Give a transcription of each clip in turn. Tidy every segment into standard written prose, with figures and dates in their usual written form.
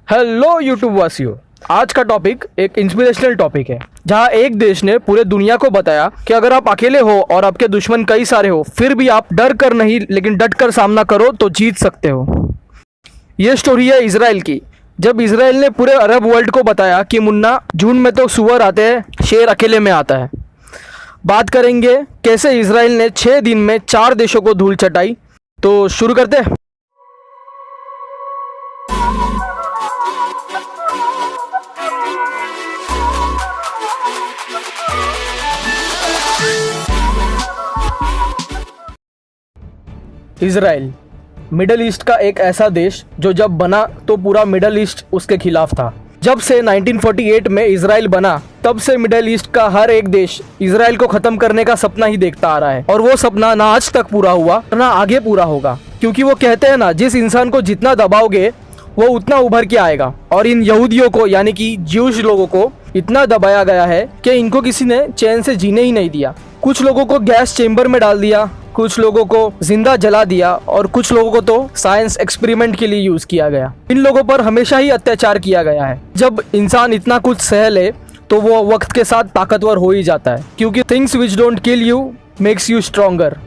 Hello YouTube वासियों, आज का टॉपिक एक इंस्पिरेशनल टॉपिक है जहां एक देश ने पूरे दुनिया को बताया कि अगर आप अकेले हो और आपके दुश्मन कई सारे हो फिर भी आप डर कर नहीं लेकिन डट कर सामना करो तो जीत सकते हो। ये स्टोरी है इजराइल की। जब इजराइल ने पूरे अरब वर्ल्ड को बताया कि मुन्ना जून में तो सुअर आते हैं, शेर अकेले में आता है। बात करेंगे कैसे इजराइल ने 6 दिन में 4 देशों को धूल चटाई। तो शुरू करते हैं। इजराइल मिडल ईस्ट का एक ऐसा देश जो जब बना तो पूरा मिडल ईस्ट उसके खिलाफ था। जब से 1948 में इजराइल बना तब से मिडल ईस्ट का हर एक देश इजराइल को ख़त्म करने का सपना ही देखता आ रहा है, और वो सपना ना आज तक पूरा हुआ ना आगे पूरा होगा। क्योंकि वो कहते हैं ना, जिस इंसान को जितना दबाओगे वो उतना उभर के आएगा। और इन यहूदियों को यानी कि ज्यूश लोगों को इतना दबाया गया है कि इनको किसी ने चैन से जीने ही नहीं दिया। कुछ लोगों को गैस चेंबर में डाल दिया, कुछ लोगों को जिंदा जला दिया और कुछ लोगों को तो साइंस एक्सपेरिमेंट के लिए यूज किया गया। इन लोगों पर हमेशा ही अत्याचार किया गया है। जब इंसान इतना कुछ सह ले तो वो वक्त के साथ ताकतवर हो ही जाता है, क्योंकि things which don't kill you makes you stronger.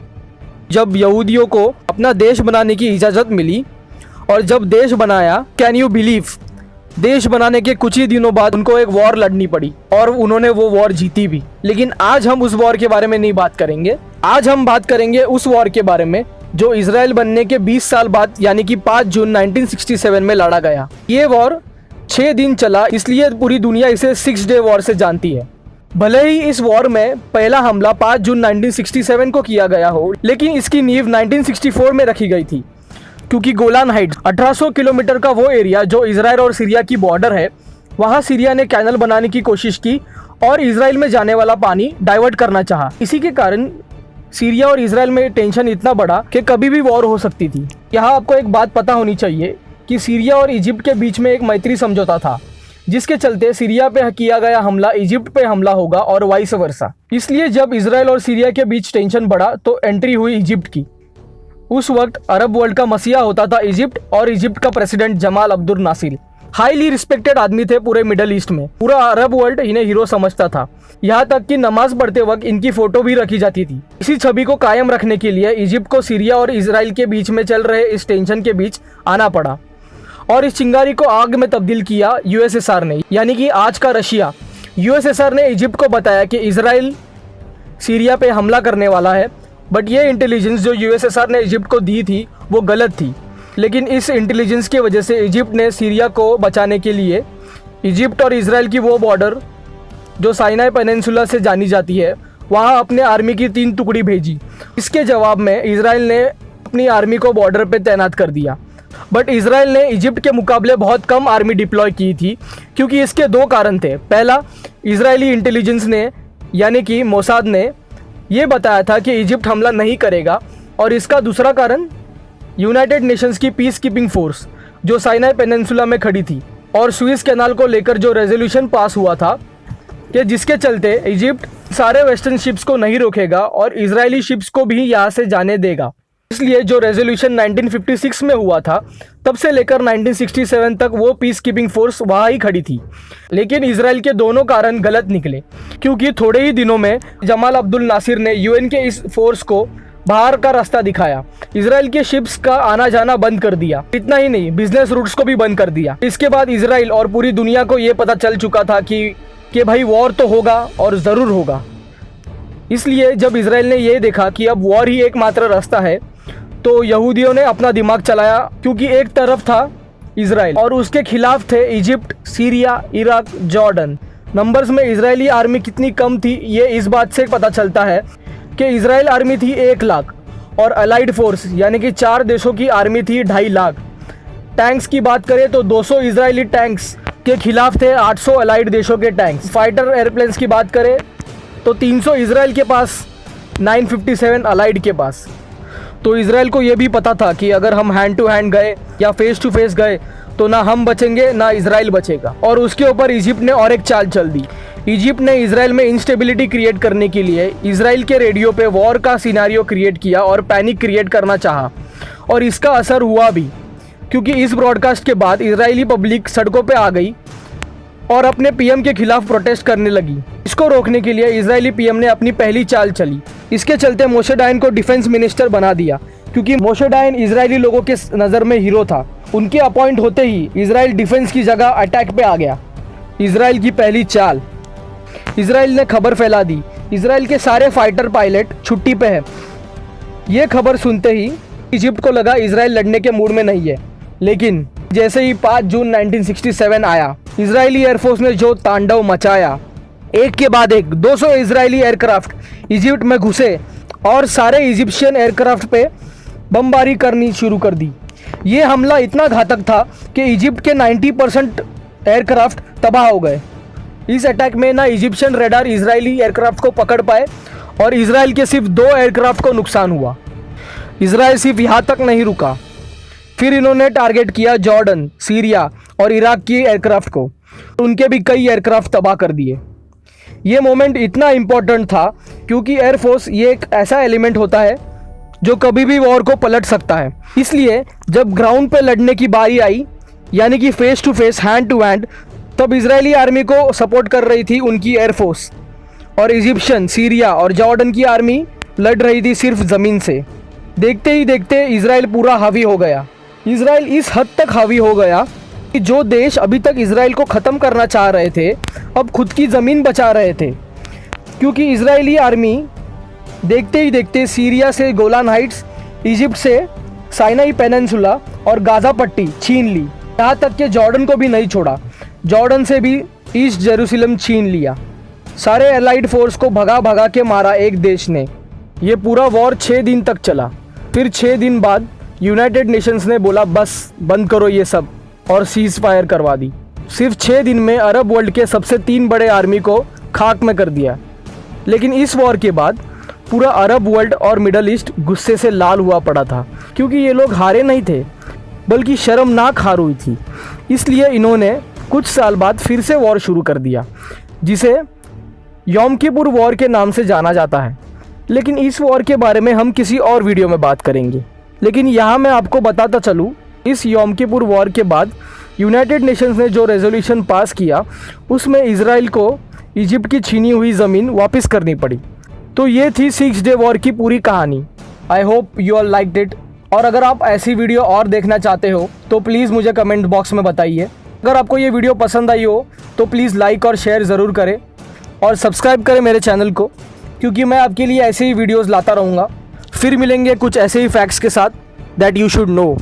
जब यहूदियों को अपना देश बनाने की इजाज़त मिली और जब देश बनाया, कैन यू बिलीव, देश बनाने के कुछ ही दिनों बाद उनको एक वॉर लड़नी पड़ी और उन्होंने वो वॉर जीती भी। लेकिन आज हम उस वॉर के बारे में नहीं बात करेंगे। आज हम बात करेंगे उस वॉर के बारे में जो इजराइल बनने के 20 साल बाद यानी कि 5 जून 1967 में लड़ा गया। ये वॉर 6 दिन चला, इसलिए पूरी दुनिया इसे 6 डे वॉर से जानती है। भले ही इस वॉर में पहला हमला 5 जून 1967 को किया गया हो, लेकिन इसकी नींव 1964 में रखी गई थी। क्योंकि गोलान हाइट्स 1800 किलोमीटर का वो एरिया जो इजराइल और सीरिया की बॉर्डर है, वहाँ सीरिया ने कैनल बनाने की कोशिश की और इजराइल में जाने वाला पानी डाइवर्ट करना चाहा। इसी के कारण सीरिया और इजराइल में टेंशन इतना बढ़ा कि कभी भी वॉर हो सकती थी। यहाँ आपको एक बात पता होनी चाहिए कि सीरिया और इजिप्ट के बीच में एक मैत्री समझौता था, जिसके चलते सीरिया पे किया गया हमला इजिप्ट पे हमला होगा और वाइस वर्सा। इसलिए जब इजराइल और सीरिया के बीच टेंशन बढ़ा तो एंट्री हुई इजिप्ट की। उस वक्त अरब वर्ल्ड का मसीहा होता था इजिप्ट, और इजिप्ट का president Jamal Abdul Nasser highly respected आदमी थे पूरे मिडल ईस्ट में। पूरा अरब वर्ल्ड इन्हें हीरो समझता था। यहाँ तक कि नमाज पढ़ते वक्त इनकी फोटो भी रखी जाती थी। इसी छवि को कायम रखने के लिए इजिप्ट को सीरिया और इजराइल के बीच में चल रहे इस टेंशन के बीच आना पड़ा, और इस चिंगारी को आग में तब्दील किया यूएसएसआर ने, यानी कि आज का रशिया। यूएसएसआर ने इजिप्ट को बताया कि इजराइल सीरिया पे हमला करने वाला है, बट ये इंटेलिजेंस जो यूएसएसआर ने इजिप्ट को दी थी वो गलत थी। लेकिन इस इंटेलिजेंस की वजह से इजिप्ट ने सीरिया को बचाने के लिए इजिप्ट और इजराइल की वो बॉर्डर जो साइनाई पेनिनसुला से जानी जाती है, वहाँ अपने आर्मी की 3 टुकड़ी भेजी। इसके जवाब में इजराइल ने अपनी आर्मी को बॉर्डर पे तैनात कर दिया। बट इजराइल ने इजिप्ट के मुकाबले बहुत कम आर्मी डिप्लॉय की थी, क्योंकि इसके 2 कारण थे। पहला, इजरायली इंटेलिजेंस ने यानी कि मोसाद ने ये बताया था कि इजिप्ट हमला नहीं करेगा, और इसका दूसरा कारण यूनाइटेड नेशंस की पीस कीपिंग फोर्स जो साइनाई पेनिनसुला में खड़ी थी, और सुइस कैनाल को लेकर जो रेजोल्यूशन पास हुआ था कि जिसके चलते इजिप्ट सारे वेस्टर्न शिप्स को नहीं रोकेगा और इजरायली शिप्स को भी यहाँ से जाने देगा। इसलिए जो रेजोल्यूशन 1956 में हुआ था तब से लेकर 1967 तक वो पीस कीपिंग फोर्स वहाँ ही खड़ी थी। लेकिन इजराइल के दोनों कारण गलत निकले, क्योंकि थोड़े ही दिनों में जमाल अब्दुल नासिर ने यूएन के इस फोर्स को बाहर का रास्ता दिखाया। इजराइल के शिप्स का आना जाना बंद कर दिया। इतना ही नहीं, बिजनेस रूट्स को भी बंद कर दिया। इसके बाद इजराइल और पूरी दुनिया को ये पता चल चुका था कि भाई वॉर तो होगा और ज़रूर होगा। इसलिए जब इजराइल ने ये देखा कि अब वॉर ही एकमात्र रास्ता है, तो यहूदियों ने अपना दिमाग चलाया। क्योंकि एक तरफ था इजराइल और उसके खिलाफ थे Egypt, Syria, Iraq, Jordan. Numbers में इजरायली आर्मी कितनी कम थी ये इस बात से पता चलता है कि इजराइल आर्मी थी 1 लाख और अलाइड फोर्स यानी कि 4 देशों की आर्मी थी 2.5 लाख। टैंक्स की बात करें तो 200 इजरायली टैंक्स के खिलाफ थे 800 अलाइड देशों के टैंक्स। फाइटर एयरप्लेन्स की बात करें तो 300 इजराइल के पास, 957 अलाइड के पास। तो इजराइल को ये भी पता था कि अगर हम हैंड टू हैंड गए या फेस टू फेस गए तो ना हम बचेंगे ना इजराइल बचेगा। और उसके ऊपर इजिप्ट ने और एक चाल चल दी। इजिप्ट ने इजराइल में इंस्टेबिलिटी क्रिएट करने के लिए इजराइल के रेडियो पे वॉर का सिनेरियो क्रिएट किया और पैनिक क्रिएट करना चाहा, और इसका असर हुआ भी। क्योंकि इस ब्रॉडकास्ट के बाद इजरायली पब्लिक सड़कों पे आ गई और अपने पीएम के खिलाफ प्रोटेस्ट करने लगी। इसको रोकने के लिए इजरायली पीएम ने अपनी पहली चाल चली। इसके चलते मोशे डायन को डिफेंस मिनिस्टर बना दिया, क्योंकि मोशे डायन इजरायली लोगों के नज़र में हीरो था। उनके अपॉइंट होते ही इजराइल डिफेंस की जगह अटैक पे आ गया। इजराइल की पहली चाल, इजराइल ने खबर फैला दी इजराइल के सारे फाइटर पायलट छुट्टी पे हैं। ये खबर सुनते ही इजिप्ट को लगा इजराइल लड़ने के मूड में नहीं है। लेकिन जैसे ही 5 जून 1967 आया, इजरायली एयरफोर्स ने जो तांडव मचाया, एक के बाद एक 200 इजरायली एयरक्राफ्ट इजिप्ट में घुसे और सारे इजिप्शियन एयरक्राफ्ट पे बमबारी करनी शुरू कर दी। ये हमला इतना घातक था कि इजिप्ट के 90% एयरक्राफ्ट तबाह हो गए। इस अटैक में ना इजिप्शियन रेडार इजरायली एयरक्राफ्ट को पकड़ पाए और इजराइल के सिर्फ 2 एयरक्राफ्ट को नुकसान हुआ। इजराइल सिर्फ यहाँ तक नहीं रुका, फिर इन्होंने टारगेट किया जॉर्डन, सीरिया और इराक की एयरक्राफ्ट को। उनके भी कई एयरक्राफ्ट तबाह कर दिए। ये मोमेंट इतना इम्पोर्टेंट था क्योंकि एयरफोर्स ये एक ऐसा एलिमेंट होता है जो कभी भी वॉर को पलट सकता है। इसलिए जब ग्राउंड पे लड़ने की बारी आई, यानी कि face to face, hand to hand, तब इजरायली आर्मी को सपोर्ट कर रही थी उनकी एयरफोर्स और इजिप्शियन, सीरिया और जॉर्डन की आर्मी लड़ रही थी सिर्फ ज़मीन से। देखते ही देखते इजराइल पूरा हावी हो गया। इजराइल इस हद तक हावी हो गया कि जो देश अभी तक इजराइल को ख़त्म करना चाह रहे थे, अब खुद की ज़मीन बचा रहे थे, क्योंकि इजरायली आर्मी देखते ही देखते सीरिया से गोलान हाइट्स, इजिप्ट से साइनाई पेनिनसुला और गाज़ा पट्टी छीन ली। यहाँ तक कि जॉर्डन को भी नहीं छोड़ा। जॉर्डन से भी ईस्ट जेरूसलम छीन लिया। सारे एलाइड फोर्स को भगा भगा के मारा एक देश ने। ये पूरा वॉर 6 दिन तक चला। फिर 6 दिन बाद यूनाइटेड नेशंस ने बोला बस बंद करो ये सब, और सीज फायर करवा दी। सिर्फ 6 दिन में अरब वर्ल्ड के सबसे 3 बड़े आर्मी को खाक में कर दिया। लेकिन इस वॉर के बाद पूरा अरब वर्ल्ड और मिडल ईस्ट गुस्से से लाल हुआ पड़ा था, क्योंकि ये लोग हारे नहीं थे बल्कि शर्मनाक हार हुई थी। इसलिए इन्होंने कुछ साल बाद फिर से वॉर शुरू कर दिया, जिसे यौम किपुर वॉर के नाम से जाना जाता है। लेकिन इस वॉर के बारे में हम किसी और वीडियो में बात करेंगे। लेकिन यहाँ मैं आपको बताता चलूँ, इस यौम किपुर वॉर के बाद यूनाइटेड नेशंस ने जो रेजोल्यूशन पास किया, उसमें इजराइल को इजिप्ट की छीनी हुई ज़मीन वापस करनी पड़ी। तो ये थी 6 डे वॉर की पूरी कहानी। I hope you all liked it. और अगर आप ऐसी वीडियो और देखना चाहते हो तो प्लीज़ मुझे कमेंट बॉक्स में बताइए। अगर आपको ये वीडियो पसंद आई हो तो प्लीज़ लाइक और शेयर ज़रूर करें और सब्सक्राइब करें मेरे चैनल को, क्योंकि मैं आपके लिए ऐसे ही वीडियोज़ लाता रहूँगा। फिर मिलेंगे कुछ ऐसे ही फैक्ट्स के साथ दैट यू शुड नो।